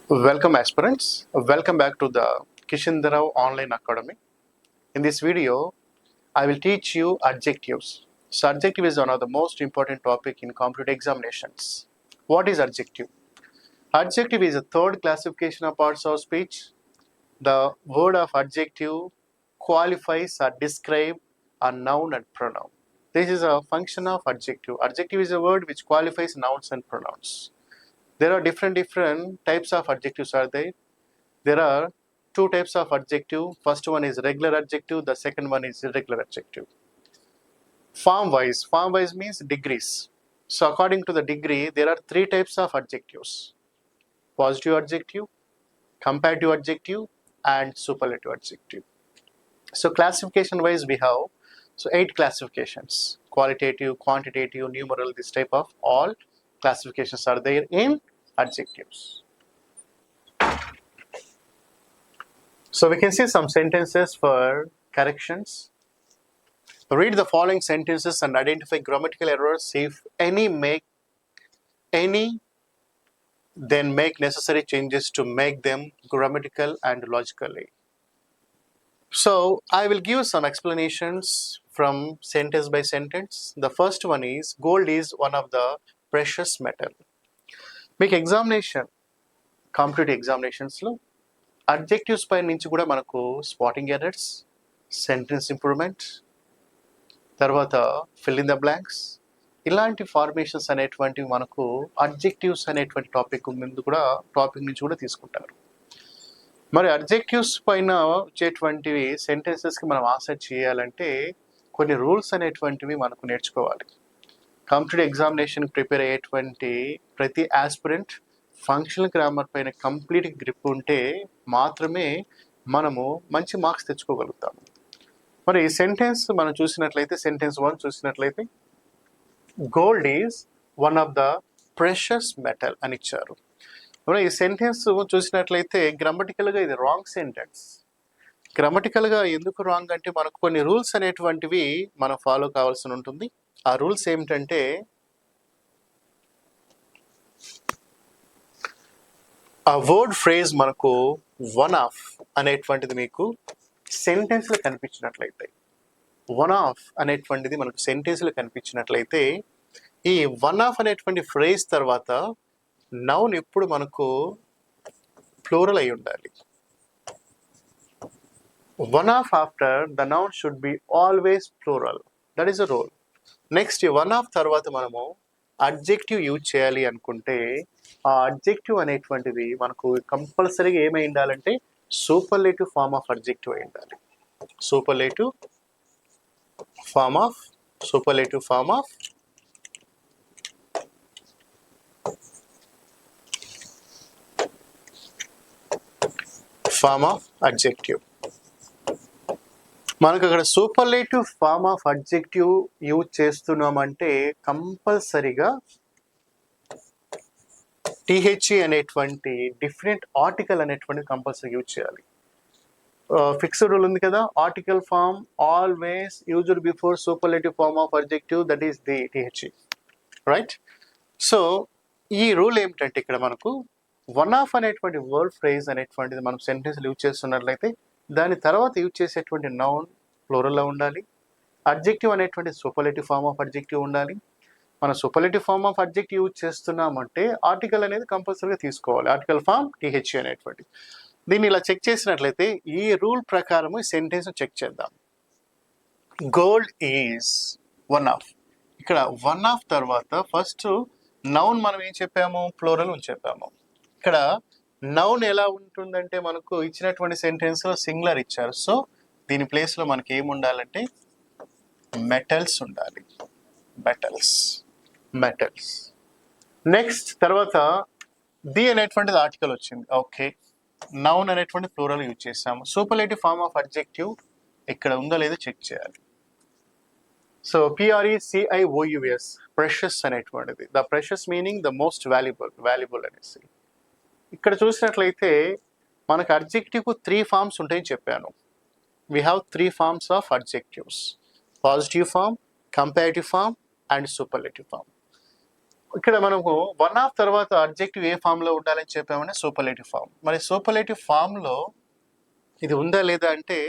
Welcome aspirants. Welcome back to the Kishendra Rao Online Academy. In this video, I will teach you adjectives. So adjective is one of the most important topic in competitive examinations. What is adjective? Adjective is a third classification of parts of speech. The word of adjective qualifies or describe a noun and pronoun. This is a function of adjective. Adjective is a word which qualifies nouns and pronouns. There are different types of adjectives are there. There are two types of adjective. First one is regular adjective, the second one is irregular adjective. Form wise means degrees. So according to the degree, there are three types of adjectives: positive adjective, comparative adjective, and superlative adjective. So classification wise we have 8 classifications: qualitative, quantitative, numeral. This type of all classifications are there in adjectives. So we can see some sentences for corrections. Read the following sentences and identify grammatical errors. If any, then make necessary changes to make them grammatical and logically. So I will give some explanations from sentence by sentence. The first one is gold is one of the precious metal. మీకు competitive ఎగ్జామినేషన్స్లో adjectives పై నుంచి కూడా మనకు spotting errors, sentence improvement, తర్వాత fill in the blanks, ఇలాంటి formations అనేటువంటివి మనకు adjectives అనేటువంటి topic నుంచి కూడా తీసుకుంటారు. మరి అడ్జెక్టివ్స్ పైన వచ్చేటువంటివి సెంటెన్సెస్కి మనం ఆన్సర్ చేయాలంటే కొన్ని రూల్స్ అనేటువంటివి మనకు నేర్చుకోవాలి. కాంపిటేటివ్ ఎగ్జామినేషన్ ప్రిపేర్ అయ్యేటువంటి ప్రతి ఆస్పిరెంట్ ఫంక్షనల్ గ్రామర్ పైన కంప్లీట్ గ్రిప్ ఉంటే మాత్రమే మనము మంచి మార్క్స్ తెచ్చుకోగలుగుతాము. మరి ఈ సెంటెన్స్ మనం చూసినట్లయితే, సెంటెన్స్ 1 చూసినట్లయితే gold is one of the precious metal అని ఇచ్చారు. మరి ఈ సెంటెన్స్ చూసినట్లయితే గ్రామటికల్గా ఇది రాంగ్ సెంటెన్స్. గ్రామటికల్గా ఎందుకు రాంగ్ అంటే మనకు కొన్ని రూల్స్ అనేటువంటివి మనం ఫాలో కావాల్సి ఉంటుంది. ఆ రూల్స్ ఏమిటంటే, ఆ వర్డ్ ఫ్రేజ్ మనకు వన్ ఆఫ్ అనేటువంటిది మీకు సెంటెన్స్లో కనిపించినట్లయితే, వన్ ఆఫ్ అనేటువంటిది మనకు సెంటెన్స్లో కనిపించినట్లయితే, ఈ వన్ ఆఫ్ అనేటువంటి ఫ్రేజ్ తర్వాత నౌన్ ఎప్పుడు మనకు ప్లూరల్ అయి ఉండాలి. One of after the noun should be always plural. That is a rule. Next one of తర్వాత మనము అడ్జెక్టివ్ యూజ్ చేయాలి అనుకుంటే ఆ అడ్జెక్టివ్ అనేటువంటిది మనకు కంపల్సరీగా ఏమై ఉండాలంటే సూపర్లేటివ్ ఫార్మ్ ఆఫ్ అడ్జెక్టివ్ అయి ఉండాలి. Superlative form of adjective. మనకు అక్కడ superlative form of adjective use చేస్తున్నామంటే కంపల్సరీగా టీహెచ్ఈ అనేటువంటి డిఫరెంట్ ఆర్టికల్ అనేటువంటి కంపల్సరీ యూజ్ చేయాలి. ఫిక్స్డ్ రూల్ ఉంది కదా, article form always used before superlative form of adjective, that is the T H E, right? So ఈ రూల్ ఏమిటంటే ఇక్కడ మనకు వన్ ఆఫ్ అనేటువంటి వర్డ్ ఫ్రేజ్ అనేటువంటిది మనం సెంటెన్స్ యూజ్ చేస్తున్నట్లయితే దాని తర్వాత యూజ్ చేసేటువంటి నౌన్ ప్లూరల్లో ఉండాలి. అడ్జెక్టివ్ అనేటువంటి సూపర్లేటివ్ ఫార్మ్ ఆఫ్ అడ్జెక్టివ్ ఉండాలి. మనం superlative form of adjective use చేస్తున్నామంటే ఆర్టికల్ అనేది కంపల్సరీగా తీసుకోవాలి. ఆర్టికల్ ఫార్మ్ టీహెచ్ఈ అనేటువంటి. దీన్ని ఇలా చెక్ చేసినట్లయితే ఈ రూల్ ప్రకారం ఈ సెంటెన్స్ చెక్ చేద్దాం. Gold is one of. ఇక్కడ వన్ ఆఫ్ తర్వాత ఫస్ట్ నౌన్ మనం ఏం చెప్పాము, ప్లూరల్ అని చెప్పాము. ఇక్కడ నౌన్ ఎలా ఉంటుందంటే మనకు ఇచ్చినటువంటి సెంటెన్స్ లో సింగులర్ ఇచ్చారు. సో దీని ప్లేస్ లో మనకి ఏమి ఉండాలంటే మెటల్స్ ఉండాలి. మెటల్స్. నెక్స్ట్ తర్వాత ది అనేటువంటిది ఆర్టికల్ వచ్చింది. ఓకే, నౌన్ అనేటువంటి ప్లూరల్ యూజ్ చేసాము. సూపర్లేటివ్ ఫార్మ్ ఆఫ్ అడ్జెక్టివ్ ఇక్కడ ఉందో లేదో చెక్ చేయాలి. సో PRECIOUS, ప్రెషస్ అనేటువంటిది. The precious meaning the most valuable అనేసి. ఇక్కడ చూసినట్లయితే మనకు అడ్జెక్టివ్కు 3 ఫార్మ్స్ ఉంటాయని చెప్పాను. We have 3 forms of adjectives: positive form, comparative form and superlative form. ఇక్కడ మనము వన్ ఆఫ్ తర్వాత అడ్జెక్టివ్ ఏ ఫామ్ లో ఉండాలని చెప్పామంటే సూపర్లేటివ్ ఫామ్. మరి సూపర్లేటివ్ ఫామ్ లో ఇది ఉందా లేదా అంటే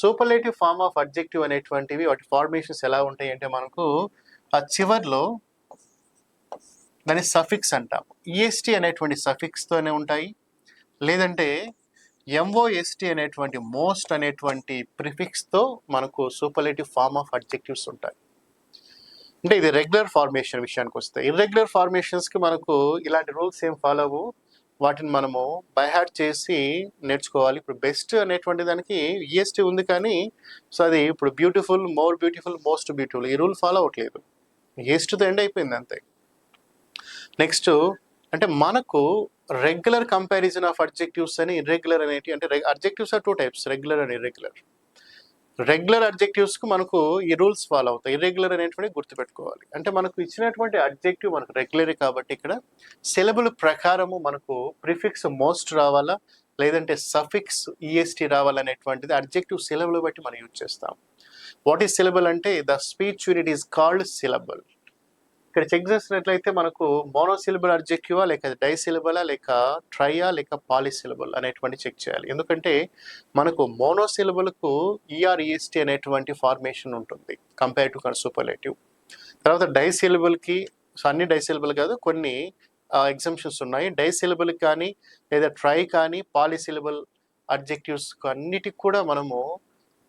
సూపర్లేటివ్ ఫామ్ ఆఫ్ అడ్జెక్టివ్ అనేటువంటివి వాటి ఫార్మేషన్స్ ఎలా ఉంటాయి అంటే మనకు ఆ చివర్లో దాని సఫిక్స్ అంటాం. ఈఎస్టీ అనేటువంటి సఫిక్స్ తోనే ఉంటాయి, లేదంటే ఎంఓఎస్టీ అనేటువంటి మోస్ట్ అనేటువంటి ప్రిఫిక్స్ తో మనకు సూపర్లేటివ్ ఫామ్ ఆఫ్ అడ్జెక్టివ్స్ ఉంటాయి. అంటే ఇది రెగ్యులర్ ఫార్మేషన్ విషయానికి వస్తే, ఇర్రెగ్యులర్ ఫార్మేషన్స్ కి మనకు ఇలాంటి రూల్స్ ఏం ఫాలో అవ్వు, వాటిని మనము బై హార్ట్ చేసి నేర్చుకోవాలి. ఇప్పుడు బెస్ట్ అనేటువంటి దానికి ఈఎస్టీ ఉంది కానీ సో అది ఇప్పుడు beautiful, more beautiful, most beautiful ఈ రూల్ ఫాలో అవ్వట్లేదు, ఈఎస్టీతో ఎండ్ అయిపోయింది అంతే. నెక్స్ట్ అంటే మనకు రెగ్యులర్ కంపారిజన్ ఆఫ్ అడ్జెక్టివ్స్ అని ఇర్రెగ్యులర్ అనేటి, అంటే adjectives are two types, regular and irregular. Regular adjectives కు మనకు ఈ రూల్స్ ఫాలో అవుతాయి, ఇర్రెగ్యులర్ అనేటువంటి గుర్తుపెట్టుకోవాలి. అంటే మనకు ఇచ్చినటువంటి అడ్జెక్టివ్ మనకు రెగ్యులర్ కాబట్టి ఇక్కడ సిలబుల్ ప్రకారము మనకు ప్రిఫిక్స్ మోస్ట్ రావాలా లేదంటే సఫిక్స్ ఈఎస్టీ రావాలనేటువంటిది అడ్జెక్టివ్ సిలబుల్ బట్టి మనం యూజ్ చేస్తాం. వాట్ ఈస్ సిలబుల్ అంటే the speech unit is called syllable. ఇక్కడ చెక్ చేసినట్లయితే మనకు మోనోసిలబుల్ అడ్జెక్టివా లేక డైసిలబులా లేక ట్రైయా లేక పాలిసిలబుల్ అనేటువంటి చెక్ చేయాలి. ఎందుకంటే మనకు మోనోసిలబుల్కు ఈఆర్ఈఎస్టీ అనేటువంటి ఫార్మేషన్ ఉంటుంది కంపేర్ టు సూపర్లేటివ్. తర్వాత డైసిలబుల్కి అన్ని డైసిలబుల్ కాదు, కొన్ని ఎగ్జంప్షన్స్ ఉన్నాయి. డైసిలబుల్ కానీ లేదా ట్రై కానీ పాలిసిలబుల్ అడ్జెక్టివ్స్ అన్నిటికి కూడా మనము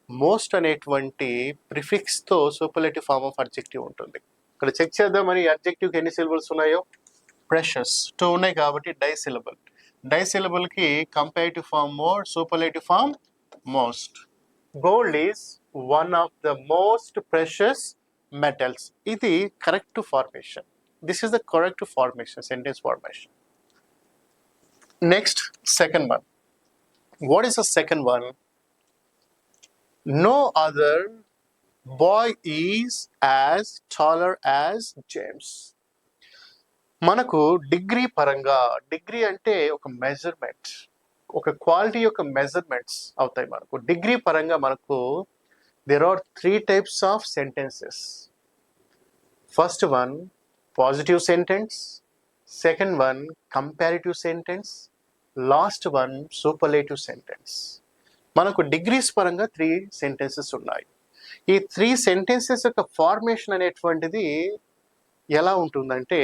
మోస్ట్ అనేటువంటి ప్రిఫిక్స్తో సూపర్లేటివ్ ఫార్మ్ ఆఫ్ అడ్జెక్టివ్ ఉంటుంది. ఇక్కడ చెక్ చేద్దాం మరి అడ్జెక్టివ్కి ఎన్ని సిలబుల్స్ ఉన్నాయో. ప్రెషస్ 2 ఉన్నాయి కాబట్టి డైసిలబుల్. డైసిలబుల్కి comparative form more, superlative form most. Gold is one of the most precious metals. ఇది correct formation. This is the correct formation, sentence formation. Next second one. What is the second one? No other boy is as taller as James. మనకు degree పరంగా, degree అంటే ఒక measurement, ఒక quality యొక్క measurements అవుతాయి మనకు. Degree పరంగా మనకు there are 3 types of sentences. First one positive sentence, second one comparative sentence, last one superlative sentence. మనకు డిగ్రీస్ పరంగా 3 సెంటెన్సెస్ ఉన్నాయి. ఈ 3 సెంటెన్సెస్ యొక్క ఫార్మేషన్ అనేటువంటిది ఎలా ఉంటుందంటే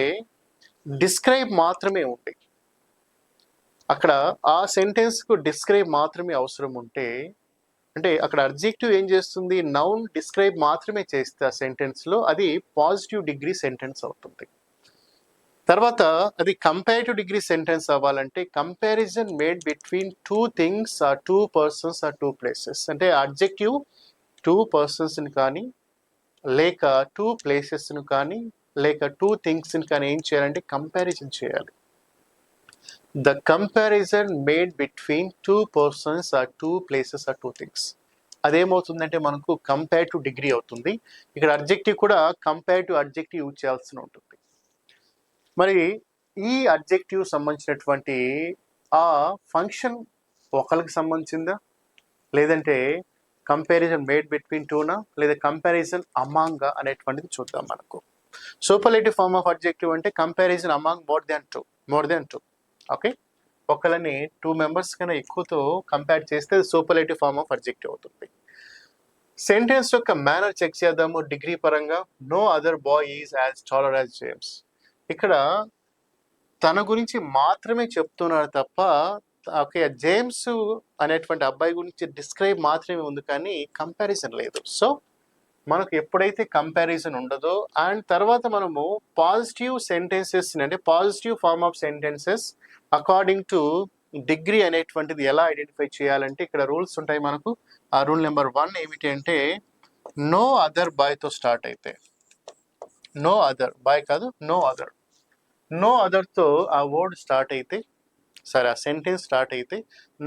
డిస్క్రైబ్ మాత్రమే ఉంటాయి. అక్కడ ఆ సెంటెన్స్కు డిస్క్రైబ్ మాత్రమే అవసరం ఉంటే, అంటే అక్కడ అడ్జెక్టివ్ ఏం చేస్తుంది, నౌన్ డిస్క్రైబ్ మాత్రమే చేస్తే ఆ సెంటెన్స్లో అది పాజిటివ్ డిగ్రీ సెంటెన్స్ అవుతుంది. తర్వాత అది కంపారిటివ్ డిగ్రీ సెంటెన్స్ అవ్వాలంటే comparison made between 2 things or 2 persons or 2 places. అంటే అడ్జెక్టివ్ 2 పర్సన్స్ని కానీ లేక 2 ప్లేసెస్ను కానీ లేక 2 థింగ్స్ని కానీ ఏం చేయాలంటే కంపారిజన్ చేయాలి. The comparison made between 2 persons or 2 places or 2 things. అదేమవుతుందంటే మనకు కంపారిటివ్ డిగ్రీ అవుతుంది. ఇక్కడ అడ్జెక్టివ్ కూడా కంపారిటివ్ అడ్జెక్టివ్ యూజ్ చేయాల్సి ఉంటుంది. మరి ఈ అడ్జెక్టివ్ సంబంధించినటువంటి ఆ ఫంక్షన్ ఒకరికి సంబంధించిందా లేదంటే కంపారిజన్ మేడ్ బిట్వీన్ 2నా లేదా కంపారిజన్ అమాంగ్ అనేటువంటిది చూద్దాం. మనకు సూపర్లేటివ్ ఫార్మ్ ఆఫ్ అడ్జెక్టివ్ అంటే comparison among more than two. Okay, ఒకళ్ళని 2 మెంబర్స్ కన్నా ఎక్కువతో కంపేర్ చేస్తే సూపర్లేటివ్ ఫార్మ్ ఆఫ్ అడ్జెక్టివ్ అవుతుంది. సెంటెన్స్ యొక్క మేనర్ చెక్ చేద్దాము డిగ్రీ పరంగా. No other boy is as taller as James. ఇక్కడ తన గురించి మాత్రమే చెప్తున్నారు తప్ప ఓకే జేమ్స్ అనేటువంటి అబ్బాయి గురించి డిస్క్రైబ్ మాత్రమే ఉంది కానీ కంపారిజన్ లేదు. సో మనకు ఎప్పుడైతే కంపారిజన్ ఉండదో అండ్ తర్వాత మనము పాజిటివ్ సెంటెన్సెస్ అంటే positive form of sentences according to degree అనేటువంటిది ఎలా ఐడెంటిఫై చేయాలంటే ఇక్కడ రూల్స్ ఉంటాయి మనకు. ఆ రూల్ నెంబర్ 1 ఏమిటి అంటే నో అదర్ బాయ్తో స్టార్ట్ అయితే, నో అదర్ బాయ్ కాదు నో అదర్, నో అదర్తో ఆ వర్డ్ స్టార్ట్ అయితే సరే ఆ సెంటెన్స్ స్టార్ట్ అయితే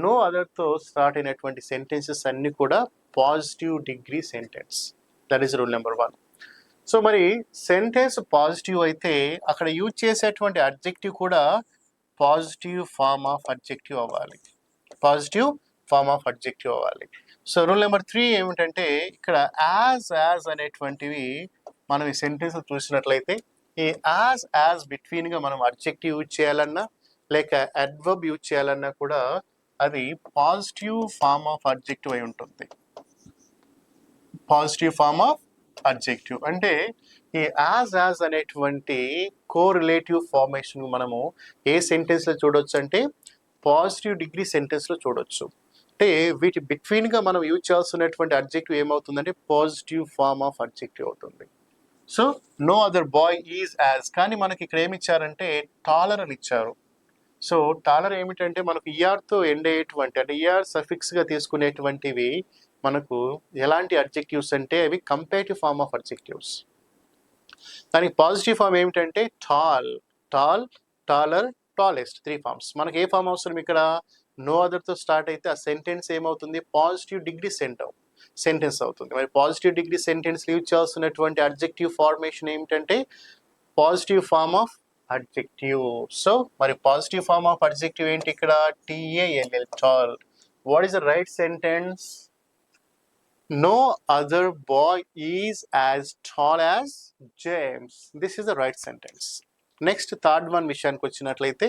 నో అదర్తో స్టార్ట్ అయినటువంటి సెంటెన్సెస్ అన్నీ కూడా positive degree sentence. That is rule number 1. So మరి సెంటెన్స్ పాజిటివ్ అయితే అక్కడ యూజ్ చేసేటువంటి అడ్జెక్టివ్ కూడా పాజిటివ్ ఫార్మ్ ఆఫ్ అడ్జెక్టివ్ అవ్వాలి, పాజిటివ్ ఫార్మ్ ఆఫ్ అడ్జెక్టివ్ అవ్వాలి. సో రూల్ నెంబర్ 3 ఏమిటంటే ఇక్కడ యాజ్ అనేటువంటివి మనం ఈ సెంటెన్స్ చూసినట్లయితే ఈ యాజ్ బిట్వీన్గా మనం అడ్జెక్టివ్ యూజ్ చేయాలన్నా లేక అడ్వర్బ్ యూజ్ చేయాలన్నా కూడా అది పాజిటివ్ ఫార్మ్ ఆఫ్ అడ్జెక్టివ్ అయి ఉంటుంది. పాజిటివ్ ఫార్మ్ ఆఫ్ అడ్జెక్టివ్ అంటే ఈ యాజ్ అనేటువంటి కోరిలేటివ్ ఫార్మేషన్ మనము ఏ సెంటెన్స్లో చూడొచ్చు అంటే పాజిటివ్ డిగ్రీ సెంటెన్స్లో చూడొచ్చు. అంటే వీటి బిట్వీన్గా మనం యూజ్ చేయాల్సినటువంటి అడ్జెక్టివ్ ఏమవుతుందంటే పాజిటివ్ ఫార్మ్ ఆఫ్ అడ్జెక్టివ్ అవుతుంది. So no other boy is as, కానీ మనకి ఇక్కడ ఏమి ఇచ్చారంటే టాలర్ అని ఇచ్చారు. సో టాలర్ ఏమిటంటే మనకు ఈఆర్తో ఎండ్ అయ్యేటువంటి అంటే ఈఆర్ సఫిక్స్గా తీసుకునేటువంటివి మనకు ఎలాంటి అడ్జెక్టివ్స్ అంటే అవి కంపేటివ్ ఫార్మ్ ఆఫ్ అడ్జెక్టివ్స్. దానికి పాజిటివ్ ఫామ్ ఏమిటంటే టాల్, టాలర్, టాలెస్ట్, 3 ఫార్మ్స్. మనకి ఏ ఫామ్ అవసరం ఇక్కడ? నో అదర్తో స్టార్ట్ అయితే ఆ సెంటెన్స్ ఏమవుతుంది? పాజిటివ్ డిగ్రీ సెంటెన్స్ అవుతుంది. మరి పాజిటివ్ డిగ్రీ సెంటెన్స్ యూజ్ చేయాల్సినటువంటి అడ్జెక్టివ్ ఫార్మేషన్ ఏమిటంటే positive form of adjective. So మరి పాజిటివ్ ఫార్మ్ ఆఫ్ అడ్జెక్టివ్ ఏంటి ఇక్కడ? TALL, tall. What is the right sentence? No other boy is as tall as James. This is the right sentence. Next, third one విషయానికి వచ్చినట్లయితే